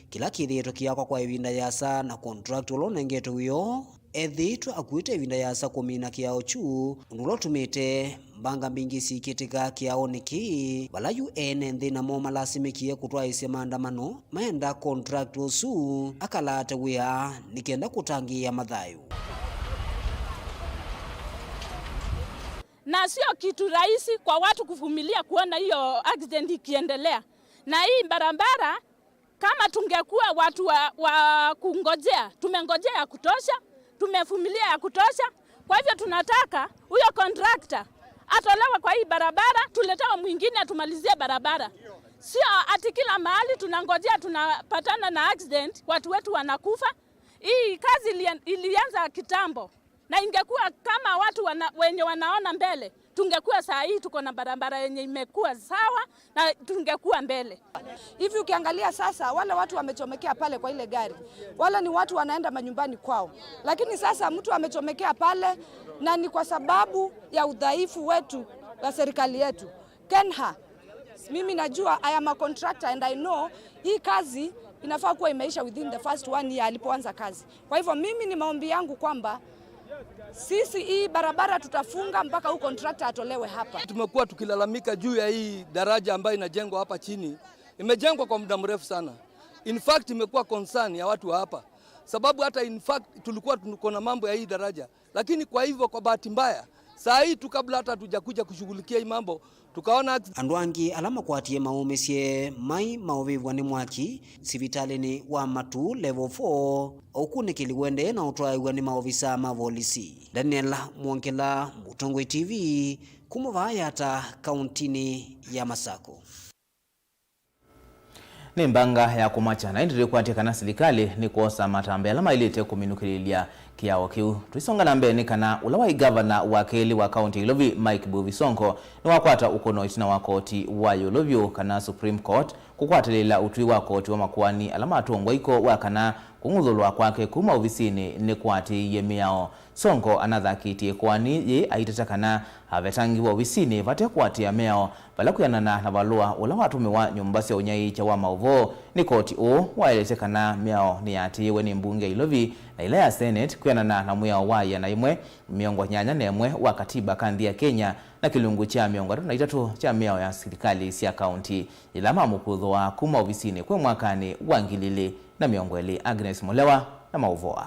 kila kithieto kiakwa kwa ivinda yasa na contract ulonengeto uyo ethitwa akuite ivinda yasa kumina kiao chu undulo tumite mbanga mbingi sikitika kiao niki bala UN nthi na mo malasimikie kutwaisya maandamano maenda contract usu akalate wia nikenda kutangia mathayu. Na sio kitu rahisi kwa watu kuvumilia kuona hiyo accident ikiendelea. Na hii barabara kama tungekuwa watu wa kungojea, tumengojea ya kutosha, tumevumilia ya kutosha. Kwa hivyo tunataka huyo contractor atolewe kwa hii barabara, tuletewe mwingine atumalizie barabara. Sio ati kila mahali tunangojea tunapatana na accident, watu wetu wanakufa. Hii kazi ilianza kitambo. Na ingekuwa kama watu wenye wanaona mbele, tungekuwa saa hii tuko na barabara yenye imekuwa sawa na tungekuwa mbele. Hivi ukiangalia sasa wale watu wamechomekea pale kwa ile gari, wala ni watu wanaenda manyumbani kwao. Lakini sasa mtu amechomekea pale na ni kwa sababu ya udhaifu wetu wa serikali yetu. Kenha, mimi najua I am a contractor and I know hii kazi inafaa kuwa imeisha within the first 1 year alipoanza kazi. Kwa hivyo mimi ni maombi yangu kwamba sisi hii barabara tutafunga mpaka huyu contractor atolewe hapa. Tumekuwa tukilalamika juu ya hii daraja ambayo inajengwa hapa chini. Imejengwa kwa muda mrefu sana. In fact imekuwa concern ya watu hapa. Sababu hata in fact tulikuwa tuko na mambo ya hii daraja. Lakini kwa hivyo kwa bahati mbaya saa hii tu kabla hata hatujakuja kushughulikia hii mambo tukaona andwangi alama kwatie maumesie mai mauvivwa ni mwaki sivitalini wa matu level 4 okunikili wende na utwaiwa ni maofisa mavolisi. Daniel Mwonkela, Mutungwi TV, kumuvayata kauntini ya Masako. Ni mbanga ya kumachana indiri kuatikana serikali ni kuosa matambe alama ilite kuminukililia kiao kiu. Tuisonga na mbele kana ulawai governor wa keli wa county Ilovi Mike Buvisongo ni wakwata ukono itina wa koti wa Ilovio kana Supreme Court kukwatelela utui wa koti wa makuani alama atuongwa iko wakana kungudhulwa kwake kuma ofisini ni kwati yemiao. Songo anathakiti kwani ye aitetakana havetangi wa ofisini vate kwati ya meo bala kuyanana na balua ula watume wa nyumbasi ya unyai cha wa Mauvoo ni koti waeletekana meo ni ati yewe ni mbunge Ilovi na ile ya Senate kuyanana na mwea wa ya na imwe miongo nyanya na imwe wa katiba kandi ya Kenya na kilungu cha miongo na itatu cha meo ya serikali sia county ilama mukudhwa kuma ofisini kwa mwakani wangilili na miongweli. Agnes Molewa na Mauvoo.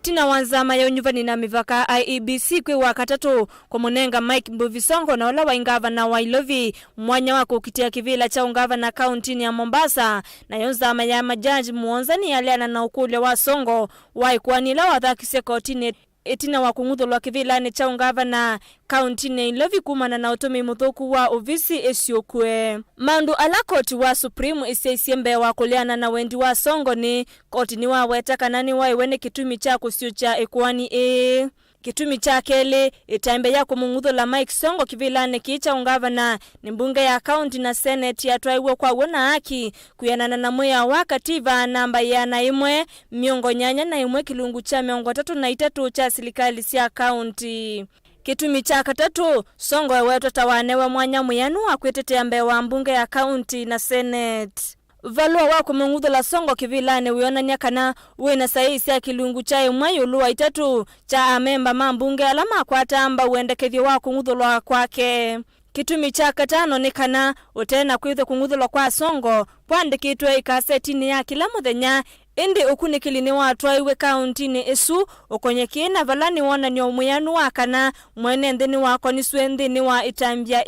Tina wanzama ya unyuvani na mivaka IEBC kwe wakatatu kwa munenga Mike Buvisongo na wala waingava na wailovi mwanya wako ukitia kivila cha ungava na kauntini ya Mombasa na yonzama ya majaji muonzani aliana na ukule wa Songo waikuanila wathakise kotini etina wakungudhulwa kivila ni cha ungava na kauntini Ilovi kumana na utumi muthuku wa ofisi esiokwe. Mandu ala koti wa Supreme isesiembe wa kuliana na wendi wa Songo ni koti ni wa weta kanani wa iwene kitumi cha kusio cha ekuani kitumi cha kele itaimbe ya kumungudho la Mike Songo kivilane kicha ungava na mbunge ya county na senate ya tuaiwe kwa wana haki kuyanana na mwea wakativa namba ya na imwe miongo nyanya na imwe kilungu cha miongo 3 na 3 cha serikali sia county. Kitumi cha katatu Songo wetu tawanewe mwanya muyanu wa kuitetea mbe wa mbunge ya county na senate. Valua wako mungudho la Songo kivilane uyona nyakana uwena saisi ya kilungu chae mwayo luwa 3 cha amemba mambunge alama kwa tamba uendekethio wako ngudhulwa kwake. Kitumi cha katano ni kana utena kuithe kungudhulwa kwa Songo pwande kitwe ikasetini ya kila muthenya indi ukunikilini watu aiwe kauntini esu ukonyekina valani wana nyo muyanu wakana mwene ndini wako niswe ndini wa itambia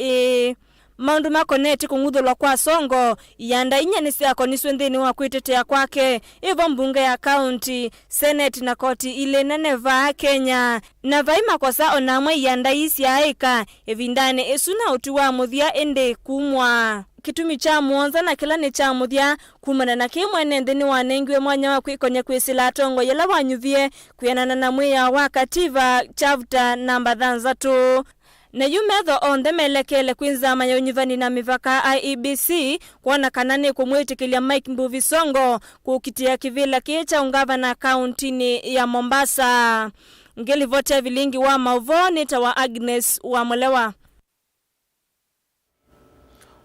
Maundu makoneti kungudhulwa kwa Songo yanda inyanisi yako niswe ndini wa kuitetea kwake ivo mbunge ya county senate na koti ile neneva Kenya na vaima kwa sao namwe yanda isi ya aika evindane esu na utuwa muthia ende kumwa. Kitumi cha muonza na kilani cha muthia kumana na kimwene ndini wanengiwe mwanya wa kuikonye kuisila tongo yela wanyuvie kuyanana na mwea wakativa chavuta namba 3 na yumetho onde melekele kwinzama ya unyuvani na mivaka IEBC kuona kanani kumwitikilia Mike Buvisongo kukitia kivila kicha ungava na kauntini ya Mombasa. Ngeli vote Vilingi wa Mauvoo nita wa Agnes wa Molewa.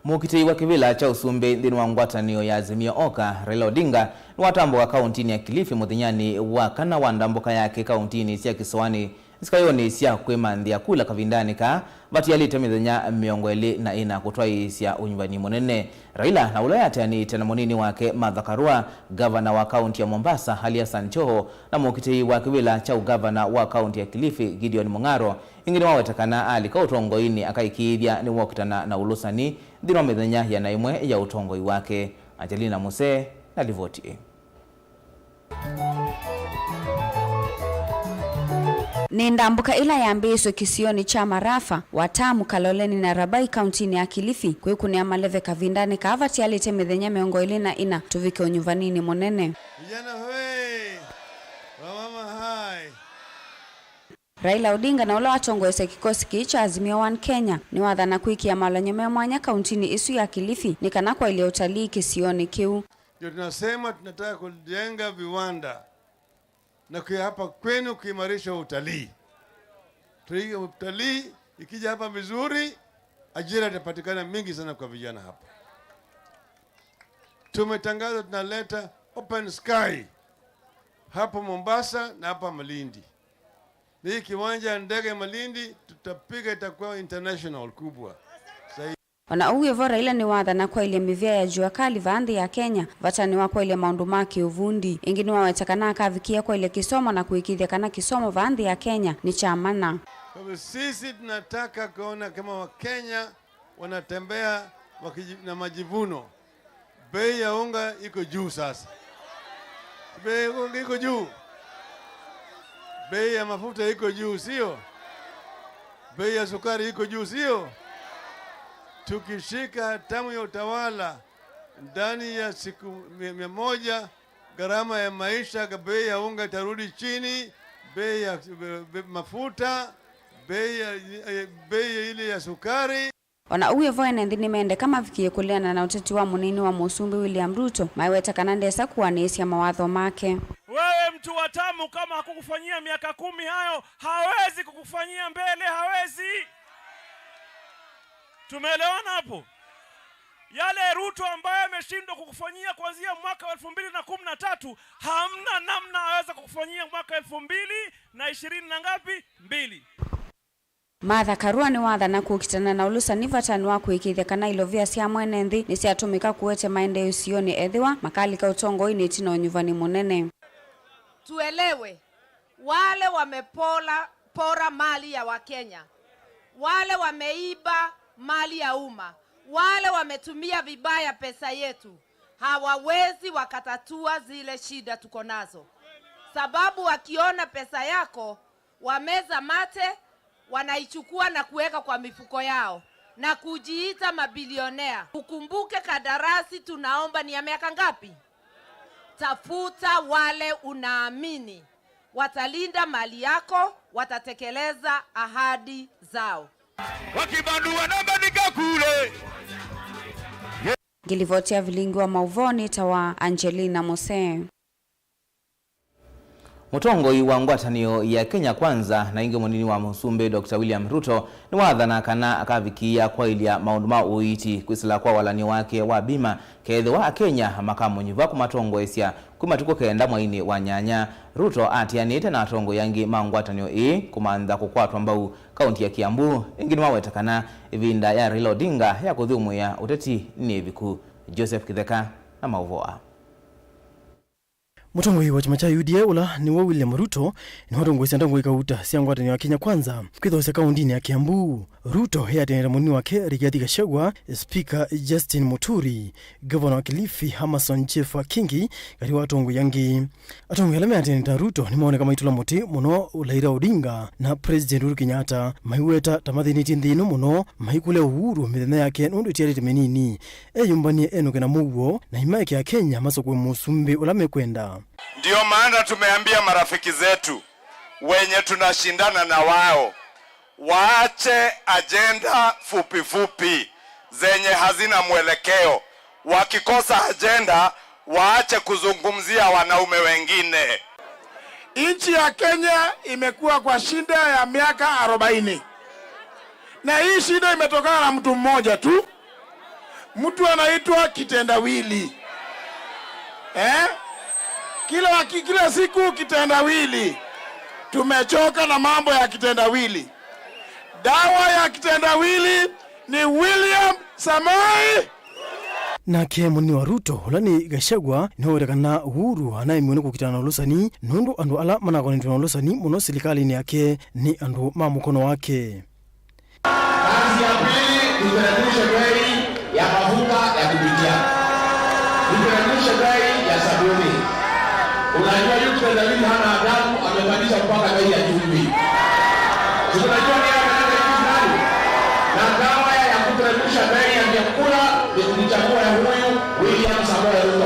Mukitei wa kivila cha usumbe ndini wa ngwatanio ya Azimio Oka Raila Odinga ni watambo wa kauntini ya Kilifi muthinyani wa kana wa ndamboka yake kauntini cia Kiswani sikayoni cia kwimandhia kula kavindani ka batiyalite mithenya 24 kutwai cia unyumbani munene. Raila na ulaya tani tena munini wake Martha Karua, gavana wa kaunti ya Mombasa Hassan Joho na mukitei wa kivila cha ugavana wa kaunti ya Kilifi Gideon Mung'aro ingine wawetakana alika utongoini akaikithia ni wokitana na ulusani ndino mithenya ya naimwe ya utongoi wake. Angelina Muse na livoti. Ni ndambuka ila ya mbeso kisioni cha Marafa, Watamu, Kaloleni na Rabai kauntini ya Kilifi kwiku ni amaleve kavindani kavati alite mithenya 24 tuvike unyuvanini munene. Vijana hoi, wamama hai. Raila Odinga na ula watongoese kikosi kicha Azimio One Kenya ni wathana kuikia malanyome mwanya kauntini isu ya Kilifi ni kanakwa ile utalii kisioni kiu. Ndio tunasema tunataka kujenga viwanda na hapa kwenu kuimarisha utalii. Utalii ikija hapa vizuri, ajira itapatikana mingi sana kwa vijana hapa. Tumetangaza tunaleta open sky hapa Mombasa na hapa Malindi. Hii kiwanja ndege Malindi tutapiga itakuwa international kubwa. Ona uwevo Raila ni wathana kwa ile mivia ya jua kali vaandhi ya Kenya vatani wa kwa ile maundu maki uvundi ingini wawetakana akavikia kwa ile kisomo na kuikithia kana kisomo vaandhi ya Kenya ni chamana. Kwa sisi tunataka kuona kama Wakenya wanatembea na majivuno. Bei ya unga iko juu sasa. Bei ya unga iko juu. Bei ya mafuta iko juu, sio? Bei ya sukari iko juu, sio? Tukishika hatamu ya utawala ndani ya siku 100 gharama ya maisha, bei ya unga itarudi chini, bei ya mafuta, bei ile ya sukari. Ona uwevo enendini mende kama vikie kuliana na uteti wa munini wa Musumbi William Ruto maiweta kanandesa kuwanesia mawadho make. Wewe mtu wa Tamu kama hakukufanyia miaka 10 hayo hawezi kukufanyia mbele, hawezi. Tumeelewana hapo? Yale Ruto ambaye ameshindwa kukufanyia kuanzia mwaka 2013 hamna namna aweza kukufanyia mwaka 2020 na ngapi? 2. Martha Karua ni wathana kukitana na ulusani vatani wa kuikithia kana ilovia cia mwenenthi ni ciatumika kuwete maendeleo sioni ethiwa makalika utongoi tino unyuvani munene. Tuelewe wale wamepora mali ya Wakenya, wale wameiba mali ya umma, wale wametumia vibaya pesa yetu, hawawezi wakatatua zile shida tuko nazo. Sababu wakiona pesa yako wameza mate, wanaichukua na kuweka kwa mifuko yao na kujiita mabilionea. Ukumbuke kadarasi tunaomba ni ya miaka ngapi? Tafuta wale unaamini watalinda mali yako, watatekeleza ahadi zao. Wakibandua na bandika kule. Gilivotia Vilingi wa Mauvoo ni tawa Angelina Muse. Mutongoi wa ngwatanio ya Kenya Kwanza na inge munini wa Musumbe Dr. William Ruto ni wathana kana akavikia kwa ilia maundu ma uiti kwisila kwa walani wake wa bima kethe wa Kenya makamu nyiva kumatongo esya kumatuko kenda mwaini wa nyanya. Ruto atianite na atongo yangi mangwatanio kumanza kukwatwa mbau kaunti ya Kiambu ingini wawetakana ivinda ya Raila Odinga ya kuthumu ya uteti ni viku. Joseph Kitheka na Mauvoo. Mutongoi wa chama cha UDA ula ni wa William Ruto ni watongo siandango ikauta siangwatani wa Kenya Kwanza kwithosa kaundini ya Kiambu. Ruto yatenera munini wake Rigathi Gachagua, Speaker Justin Muturi, Governor wa Kilifi Amason Chefa Kingi kati watongo yangi. Atongo yalame atenera Ruto ni maone kama itula muti muno Raila Odinga na President Uhuru Kenyatta maiweta tamathini tindino muno maikule uhuru mithenya yake nundu tiarite menini eyumbanie enoke na Mauvoo na imaike ya Kenya masokwe Musumbi ulame kwenda. Ndio maana tumeambia marafiki zetu wenye tunashindana na wao waache agenda fupi zenye hazina mwelekeo. Wakikosa agenda waache kuzungumzia wanaume wengine. Nchi ya Kenya imekuwa kwa shida ya miaka 40. Na hii shida imetokana na mtu mmoja tu. mtu anaitwa kitendawili. Kila siku kitendawili. Tumechoka na mambo ya kitendawili. Dawa ya kitendawili ni William Samoei. Nake muni wa Ruto ulani Gachagua nihorekana Uhuru anaimione kukitana ulusani nundu andu ala manakonitana ulusani muno serikali yake ni andu mamukono wake. Kazi ya pili ni kurekebisha bei ya mafuta ya kupikia. Kurekebisha bei ya sabuni. Unajua yuko David hana adabu amebadilisha mpaka bei ya chumvi. Tunajua ni nani? Na dawa ya kurekebisha bei ya vyakula ni chakula ya huyu William Samoei Ruto.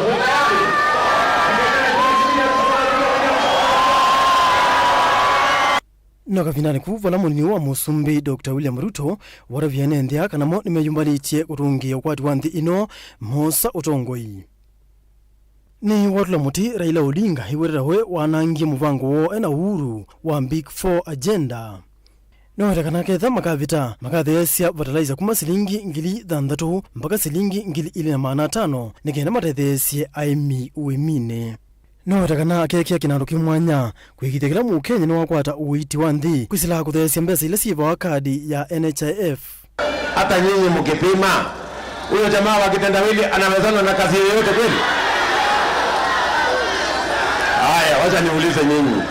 Nakavinani kuvala munini wa musumbi Dr. William Ruto waraviane nthia kanamo nimeyumbanitie kutungia ukwati wa nthi ino mosa utongoi. Ni watula muti Raila Odinga hiwererawe wanangie muvango wo ena Uhuru wa Big 4 agenda. Nowetakana ketha makatheesya fertilizer kuma silingi 6,000 mpaka silingi 2,500 nikenda matetheesye aimi uimine. Nowetakana kekia kinandu kimwanya kwikithia kila mukenya ni wakwata uiti wa nthi kwisila kutheesya mbesa ile siva wa kadi ya NHIF. Hata nyinyi mkipima huyo jamaa wa kitendawili anawezana na kazi yoyote kweli? Haya, wacha niulize nyinyi.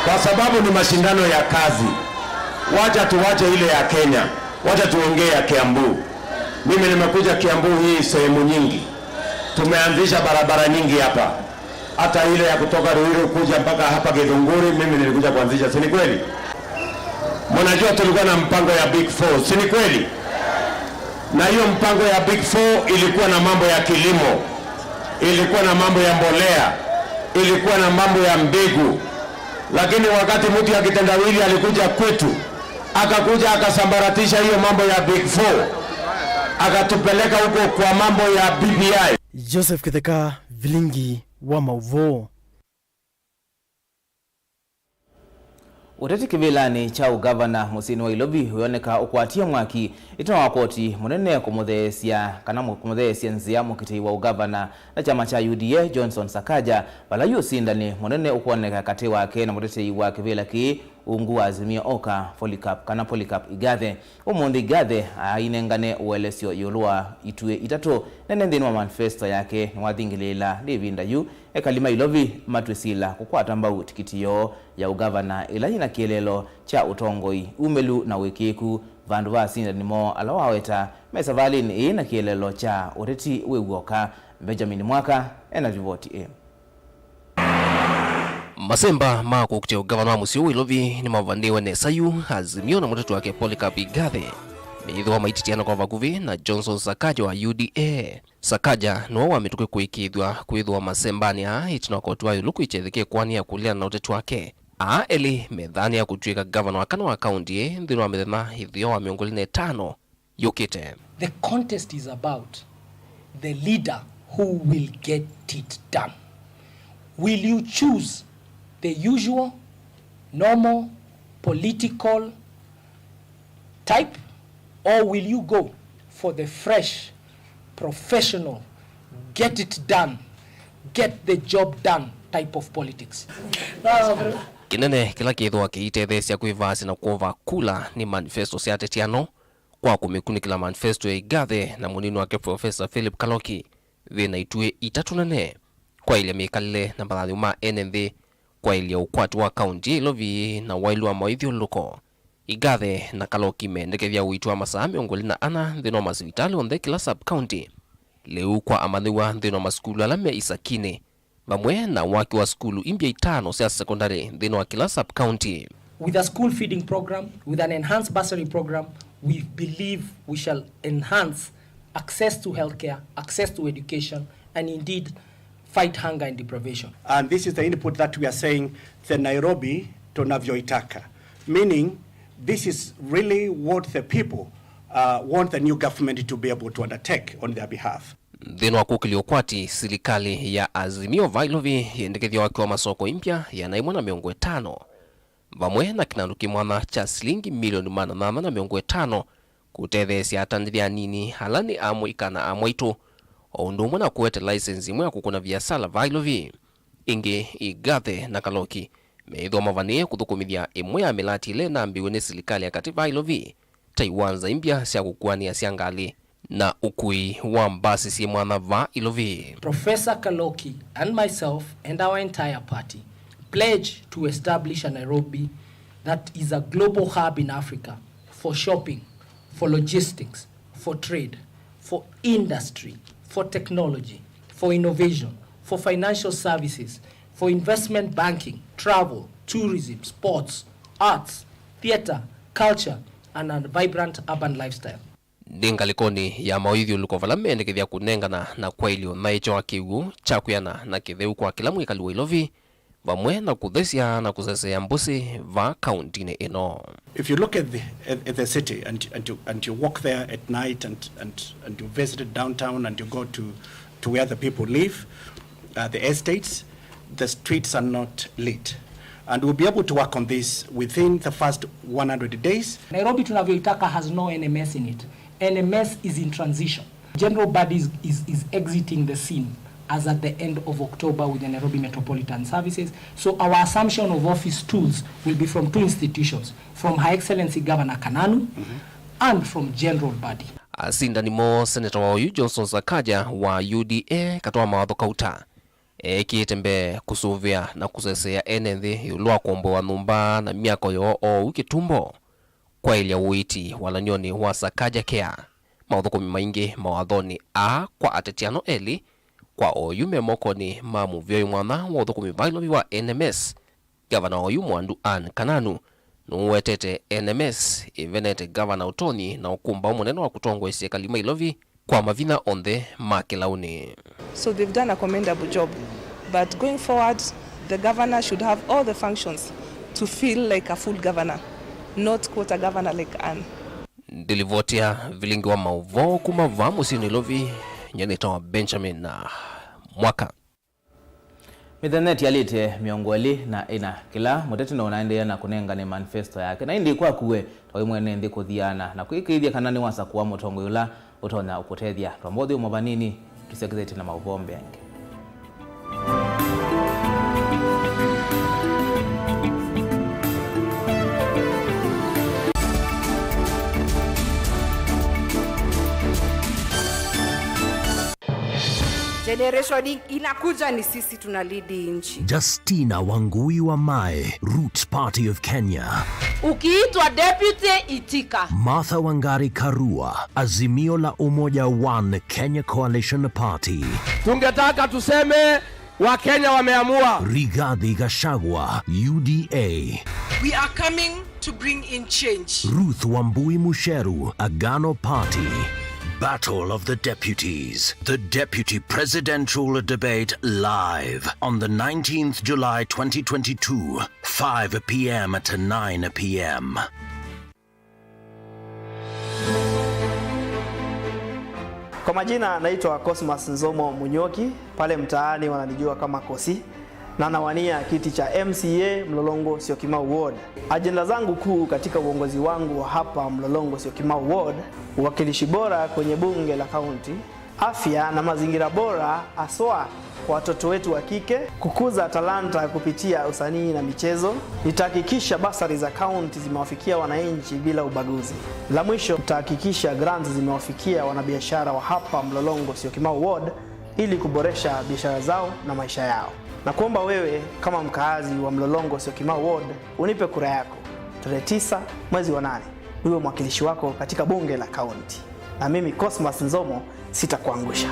Kwa sababu ni mashindano ya kazi, wacha tuwache ile ya Kenya, wacha tuongee ya Kiambu. Mimi nimekuja Kiambu hii sehemu nyingi. Tumeanzisha barabara nyingi hapa. Hata ile ya kutoka Ruiru kuja mpaka hapa Githunguri mimi nilikuja kuanzisha, si ni kweli? Mnajua tulikuwa na mpango ya Big 4, si ni kweli? Na hiyo mpango ya Big 4 ilikuwa na mambo ya kilimo, ilikuwa na mambo ya mbolea, ilikuwa na mambo ya mbegu. Lakini wakati mtu ya kitendawili alikuja kwetu, akakuja akasambaratisha hiyo mambo ya Big 4, akatupeleka huko kwa mambo ya BBI. Joseph Kitheka, Vilingi wa Mauvoo. Uteti kivilani cha ugavana musini wa Ilobi huyoneka ukwatia mwaki ito wa koti munene kumutheesya kana kumutheesya nzia mukiti wa ugavana na chama cha UDA Johnson Sakaja bala yu sindani munene ukuoneka kati wake na muteti wa kivila ki ungu wa Azimio Oka Polycarp Igathe umundi Igathe ainengane uelesyo yolua itue itatu nene nthini wa manifesto yake niwathingilila livinda yu ekalima Ilobi matwisila kukwata mbau tikitiyo ya ugavana ila ina kielelo cha utongoi umelu na wikiku vandu va sinda nimo alawaweta mesa valini ina kielelo cha uteti weuoka. Benjamin Mwaka ena rivoti Masemba mako kutia ugavana wa musio wa Ilobi ni mavandiwe ne Sayu Azimio na mutatu wake Polycarp Igathe meithwa maititiana kwa vakuvi na Johnson Sakaja wa UDA. Sakaja no wametuke kuithwa masembani itinakotwa yuluku ichetheke kwani ya kulia na utetu wake eli medhani ya kutwika gavana wa kana wa kaunti ndino amethana hithio wa miongoli 5 yukite. The contest is about the leader who will get it done. Will you choose the usual, normal, political type, or will you go for the fresh, professional, get it done, get the job done type of politics? Kinene kila kithwa kiitethesya kwivasi na kuova kula ni manifesto cia tetiano kwa kumikuni kila manifesto ya Igathe na munini wake Professor Philip Kaloki vina itue itatu nene kwa ile mikalile na baadhi ma NNV kwa ile ukwati wa kaunti Ilobi na wailu wa maithio luko. Igathe na Kaloki mendekethia uitwa masaa miongoli na ana thino masivitali on the kila sub county leu kwa amadhiwa thino maskulu alame Isakine vamwe na waki wa skulu imbia 5 cia secondary thino wa kila sub county. With a school feeding program, with an enhanced bursary program, we believe we shall enhance access to healthcare, access to education, and indeed fight hunger and deprivation. And this is the input that we are saying the Nairobi tunavyoitaka, meaning this is really what the people want the new government to be able to undertake on their behalf. Dhino wa kukiliokwati serikali ya Azimio Vailovi yendekethia wakiwa masoko impya yanaimwa na miongo 5 vamwe na kinandu kimwana cha shilingi milioni 805 kutethesia atanithia nini halani amwikana amwaitu oundu umwe na kuete license imwe ya kukuna biasala vailovi ingi igathe na Kaloki meithwa mavanie kuthukumithia imwe ya milati ile na mbiwe ni serikali ya kati vailovi taiwanza imbia cia kukuania cia ngali na ukui wa mbasi si mwana va ilovi. Professor Kaloki and myself and our entire party pledge to establish a Nairobi that is a global hub in Africa for shopping, for logistics, for trade, for industry, for technology, for innovation, for financial services, for investment banking, travel, tourism, sports, arts, theater, culture, and a vibrant urban lifestyle. Ndingalikoni ya mawithio lukovala mendekithia kunengana na kwailio na icho akiu chakuyana na kitheu kwa kila mwikali wa ilovi vamwe na kuthesia na kusesea mbusi va kauntini ino. If you look at the city and you walk there at night and you visit downtown and you go to where the people live, the estates, the streets are not lit. And we'll be able to work on this within the first 100 days. Nairobi tunavyoitaka has no NMS in it. NMS is in transition. General Body is exiting the scene as at the end of October with the Nairobi Metropolitan Services. So our assumption of office tools will be from two institutions, from Her Excellency Governor Kananu and from General Body. Asinda ni mo Senator wa uyu Johnson Sakaja wa UDA katoa mawatho kauta. Kiitembe kusuvia na kusesea enenthi yulua kombo wa numba na miako yo o ukitumbo. Kwa ilia uiti wala nyoni wa Sakaja kea. Mawatho kumi maingi mawadhoni kwa atetiano eli kwa oyume moko ni mamu vyo mwana wa udhukumi vailovi wa NMS. Gavana oyu mwandu Kananu nuwetete NMS ivenete gavana utoni na ukumba umuneno wa kutongwa isi kalima ilovi kwa mavina onde makilauni. So they've done a commendable job, but going forward the governor should have all the functions to feel like a full governor, not quote a governor like Anne. Dilivotia Vilingi wa Mauvoo kumava musini ilovi nyanita wa Benjamin na mwaka. Mithaneti alite miongoli na ina kila muteti na unaendelea na kunenga ni manifesto yake na indi kwa kuwe tawimwene ndi kuthiana na kuikithia kanani wasa kuwa mutongo yula utonya ukutethia twambothi umabanini tusekizeti na mauvombe yange. Generation inakuja ni sisi tunalidi nchi. Justina Wangui wa Mae, Roots Party of Kenya. Ukiitwa deputy itika. Martha Wangari Karua, Azimio la Umoja One Kenya Coalition Party. Tungetaka tuseme wa Kenya wameamua. Rigathi Gachagua, UDA. We are coming to bring in change. Ruth Wambui Musheru, Agano Party. Battle of the Deputies. The Deputy Presidential Debate live on the 19th July 2022, 5 p.m. to 9 p.m. Kwa majina naitwa Cosmas Nzomo Munyoki, pale mtaani wananijua kama Kosi, na nawania kiti cha MCA Mlolongo Syokimau Ward. Ajenda zangu kuu katika uongozi wangu hapa Mlolongo Syokimau Ward: uwakilishi bora kwenye bunge la kaunti, afya na mazingira bora aswa kwa watoto wetu wa kike, kukuza talanta kupitia usanii na michezo. Nitahakikisha basari za kaunti zimewafikia wananchi bila ubaguzi. La mwisho, nitahakikisha grants zimewafikia wanabiashara wa hapa Mlolongo Syokimau Ward ili kuboresha biashara zao na maisha yao. Na kuomba wewe kama mkaazi wa Mlolongo Syokimau Ward unipe kura yako tarehe 9 mwezi wa 8 niwe mwakilishi wako katika bunge la kaunti. Na mimi Cosmas Nzomo sitakuangusha.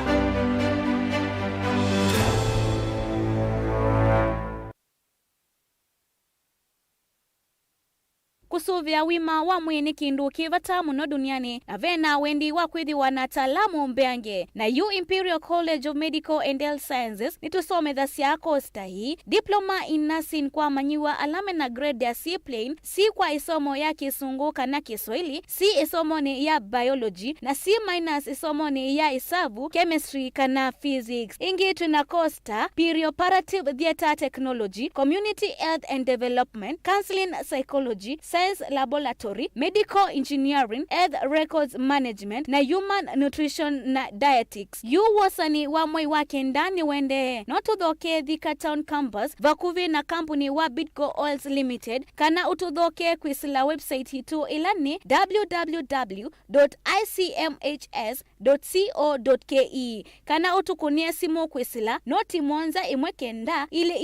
Kusuvia wima wa mwini kindu kivata muno duniani na vena wendi wa kwithiwa na talamu mbeange na U Imperial College of Medical and Health Sciences nitusome thasi yako stahi diploma in nursing kwa manyiwa alame na grade ya C plain, C kwa isomo ya Kisungu kana Kiswahili, C isomo ni ya biology na C minus isomo ni ya isabu, chemistry kana physics. Ingi tuna costa perioperative theater technology, community health and development, counseling psychology, science Laboratory, Medical Engineering, Health Records Management na Human Nutrition na Dietetics. Yu wasani wa mwai wake ndani wende notudhoke Thika Town Campus vakuvi na kampuni wa Bidco Oils Limited kana utudhoke kwisila website hitu ilani www.icmhs.co.ke kana utukunia simu kwisila noti mwanza imwekenda ile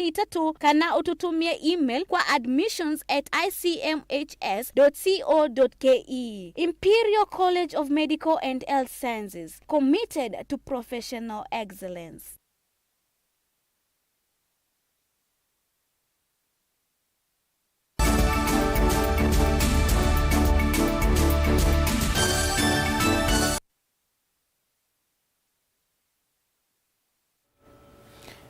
itatu kana ututumia email kwa admissions@icmhs.co.ke. Imperial College of Medical and Health Sciences, committed to professional excellence.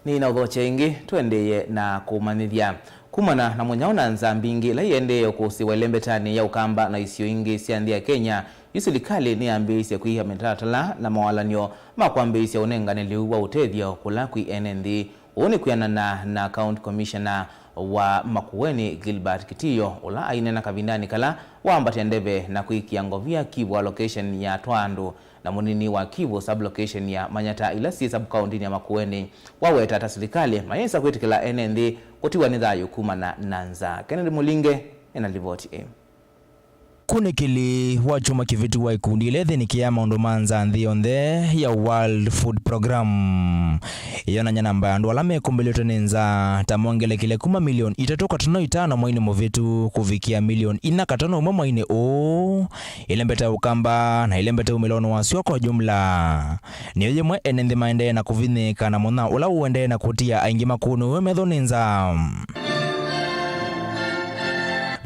Ni na udhoche ingi tuendeye na kumanithia kumana na mwenyaona nzambingi la iende kusiwa ilembetani ya ukamba na isio ingi siandia Kenya yusilikali ni ambisi kuiha metatala na mawalanyo makwambisi ya unenganiliu wa utethio kula kui NND uoni kuyanana na County Commissioner wa Makueni Gilbert Kitiyo ula ainena kavindani kala waambate ndebe na kuikiangovia Kivu location ya Twandu na munini wa Kivu sub-location ya Manyata ila si sub-county ya Makueni waweta ata serikali mayesa kwitikila NND kutiwa nidhayo kumana nanza. Kennedy Mulinge enalivoti Kunekili wachuma kivitu wa ikundi lethe ni kia maundu manza nthi onthe ya World Food Program. Yona nyanamba andu alame kumbeleto nenza tamongele kile kuma milioni itatoka tuno itano mwaini movitu kufikia milioni ina katono umwe mwaini ilembeta ukamba na ilembeta umelono wasio kwa jumla. Niyoje mwe enenthi maende na kuvinika na muna ula uende na kutia aingi makunu wemedho nenza.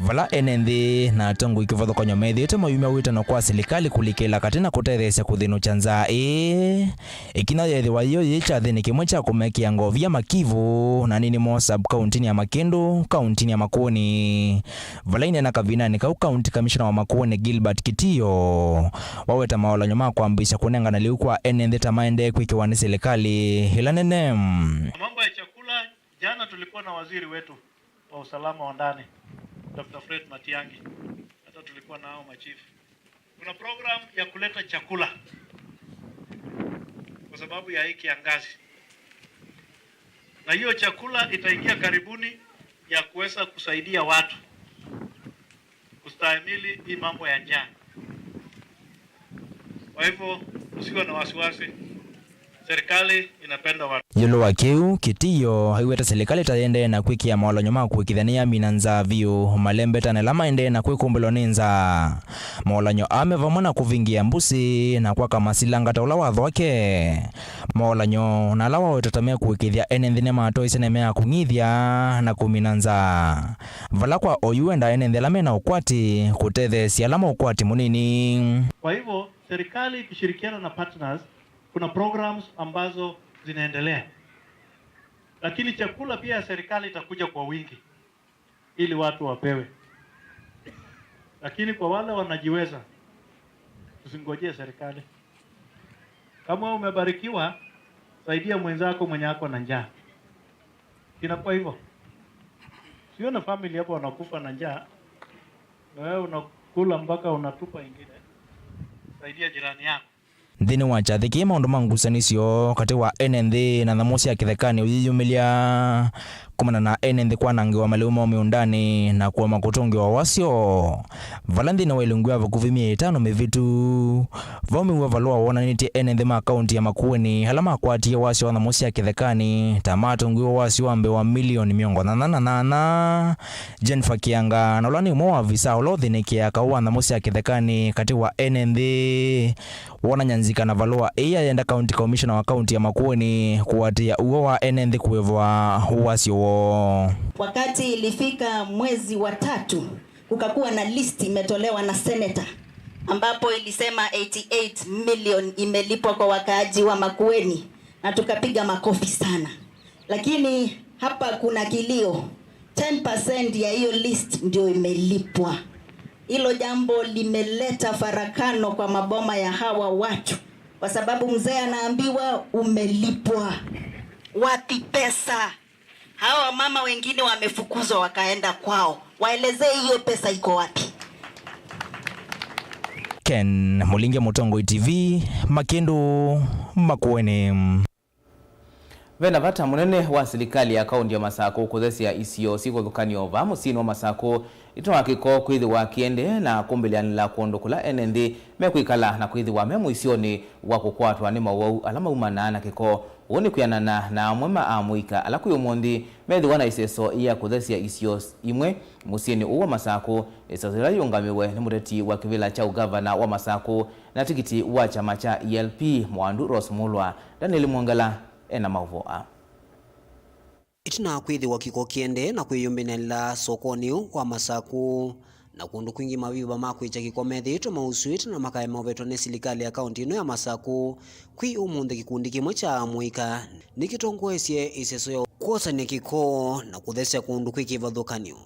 Vala NND na tongu ikivatho kwa nyomethi ito mayumia wita na kwa serikali kulikela katina kutethesia kuthinu chanza ikina yethi wa iyo yecha thini kimwe cha kumekia ngovia Makivu na nini mo sub county ya Makendo county ya Makueni. Vala ine na kavinani kau county commissioner wa Makueni Gilbert Kitiyo waweta maola nyuma kuambisha kunenga na liu kwa NND tamaende kuikiwa ni serikali ila nene mambo ya chakula. Jana tulikuwa na waziri wetu wa usalama wa ndani Dr. Fred Matiangi, hata tulikuwa nao machifu. Kuna program ya kuleta chakula kwa sababu ya hii kiangazi, na hiyo chakula itaingia karibuni ya kuweza kusaidia watu kustahimili hii mambo ya njaa. Kwa hivyo usiwe na wasiwasi, serikali inapenda watu. Yulo wa Keu Kitiyo haiweta serikali tayende na kwikia maolo nyuma kwikithania minanza view malembeta na lama ende na kwikumbelo ninza maolanyo amevamana kuvingia mbusi na kwa kama silanga taula watho wake maolanyo na lawa wetatamea kwikithia enenthine mato isenemea kungithia na kuminanza vala kwa oyuenda enenthi lame na ukwati kutethe sialama ukwati munini. Kwa hivyo serikali ikishirikiana na partners kuna programs ambazo zinaendelea, lakini chakula pia serikali itakuja kwa wingi ili watu wapewe. Lakini kwa wale wanajiweza, usingojee serikali. Kama umebarikiwa, saidia mwenzako mwenye ako na njaa. Inakuwa hivyo. Sio na family hapo wanakufa na njaa, na wewe unakula mpaka unatupa ingine. Saidia jirani yako. Thini wacha thiki maundu mangusanisio kati wa NND na thamosi ya kithekani uyiyumilia kumana na NND kwa nangi wa maliuma miundani na kwa makutongi wa wasio valanthi na wailungu ava kuvimia itano mevitu vaumi uwa valua wana niti NND ma akaunti ya Makueni halama kwati ya wasio wa thamosi ya kithekani tamato ngui wa wasio ambe wa milioni miongo na Jennifer Kianga na ulani umo wa visa ulodhinikia kauwa thamosi ya kithekani kati wa NND wana nyanzika na valua iya yenda county commissioner wa county ya Makueni kuwatia uo wa NND kuwevwa uwasio. Wakati ilifika mwezi wa 3 kukakuwa na list imetolewa na senator ambapo ilisema 88 million imelipwa kwa wakaaji wa Makueni na tukapiga makofi sana, lakini hapa kuna kilio 10% ya hiyo list ndio imelipwa. Hilo jambo limeleta farakano kwa maboma ya hawa watu, kwa sababu mzee anaambiwa umelipwa wapi pesa. Hawa mama wengine wamefukuzwa wakaenda kwao, waelezee hiyo pesa iko wapi. Ken Mulinge, Mutongoi TV, Makendo, Makueni. Vena vata munene wa serikali ya kaunti ya Masako kuthesia isio siko thukani ova musini wa Masako itwakiko kwithi wa kiende na kumbelianila kuondokula NND mekwikala na kwithi wa memu isioni wa kukwatwa ni Mauvoo alama umana na kiko uni kuyanana na mwema amuika ala kuyumundi methi wana iseso iya kuthesia isio imwe musini uwa Masako isazira yungamiwe ni muteti wa kivila cha ugavana wa Masako na tikiti wa chama cha ELP Mwandu Rosmulwa Daniel Mwangala ena Mauvoo. Itina kwithi wa kiko kiende na kwiyumbenela sokoni wa Masako na kundu kwingi maviva makwicha kikomethi ito mausuitu na makaya mavetwa ni serikali ya kaunti ino ya Masako kwi umunthe kikundi kimwe cha amuika nikitongoesye iseso ya kuosania kiko na kuthesia kundu kwikivathukanio.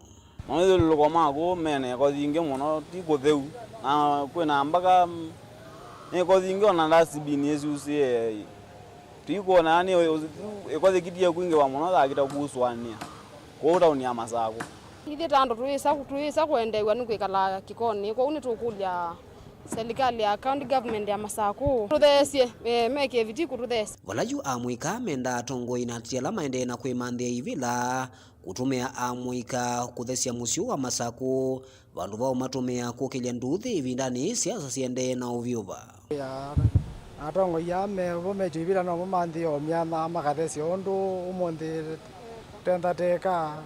Mwanithu luko mako mene kwa thingi muno ti kutheu na kwina mpaka ni kwa thingi ona ndasibini esusie tiko nani ekoze kidia kwingi wa muno thakita kuswania kwa tauni ya Masako ithi tando tuisa kuendewa nukwikala kikoni kwa uni tukulia serikali ya county government ya Masako tuthesie meke viti kututhesie walaju amuika menda tongo inatiala maende na kwimanthia ivila kutumia amuika kuthesia musio wa Masako vandu vao matumia kukilia nduthi ivindani siasa siende na uvyuva atongo ya Mauvoo mejivila no mumanthi o myana makathesi ondu umundi tendateka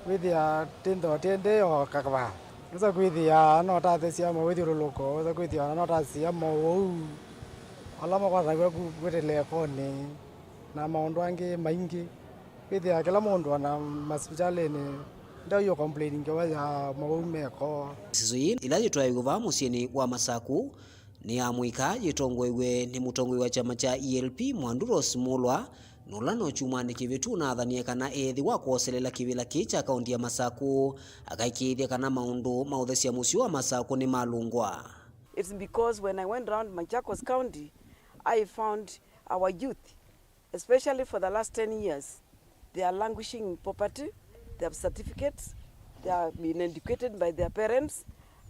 withia tindo tiende o kakwa nza kwithia no tathesia mo withiruluko nza kwithia no tathesia Mauvoo alama kwa thagwe kutelefoni na maundu angi maingi kwithia kila mundu ana hospitalini ndio yo complaining kwa ya Mauvoo meko sizo ila yitwa yuva musini wa Masako ni amuika yitongwewe ni mutongwe wa chama cha ELP Mwandu Rosmulwa nolano chumani kivitu na athanie kana ethi wa kuoselela kivila kicha kaunti ya Masako akaikithia kana maundu mauthesia musio wa Masako ni malungwa. It's because when I went around Machakos County I found our youth, especially for the last 10 years, they are languishing in poverty, they have certificates, they have been educated by their parents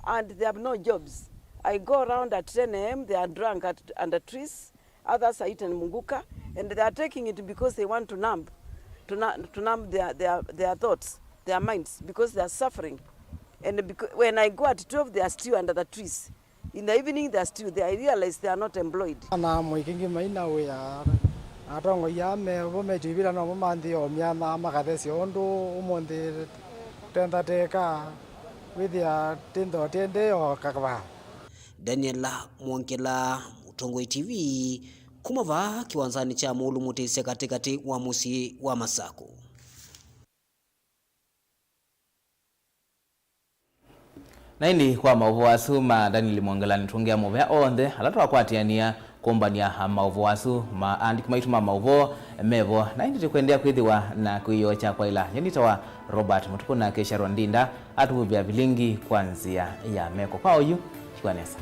and they have no jobs. I go around at 10 a.m. They are drunk under trees. Others are eating munguka, and they are taking it because they want to numb their thoughts, their minds, because they are suffering. And when I go at 12, they are still under the trees. In the evening, they are still there. I realize they are not employed. Na mwikingi maina we atongo ya Mauvoo mejivila no mumanthi o myana makathesi ondu umundi tendateka withia tindo tiende o kakwa. Daniel Mwangala, Mutongoi TV, kumava kiwanzani cha Mulu Mutese katikati wa musi wa Masako. Na hindi kwa Mauvoo asu ma Daniel Mwangala nitungia muvea onde halatu wakwatiania kumbania Mauvoo asu ma andikimaituma Mauvoo mevo na hindi tukuendea kwithiwa na kuiyocha kwa ila nyenitawa Robert Mutuku na Kesha Rwandinda atu vya Vilingi kwanzia ya meko kwa oyu chikwanesa.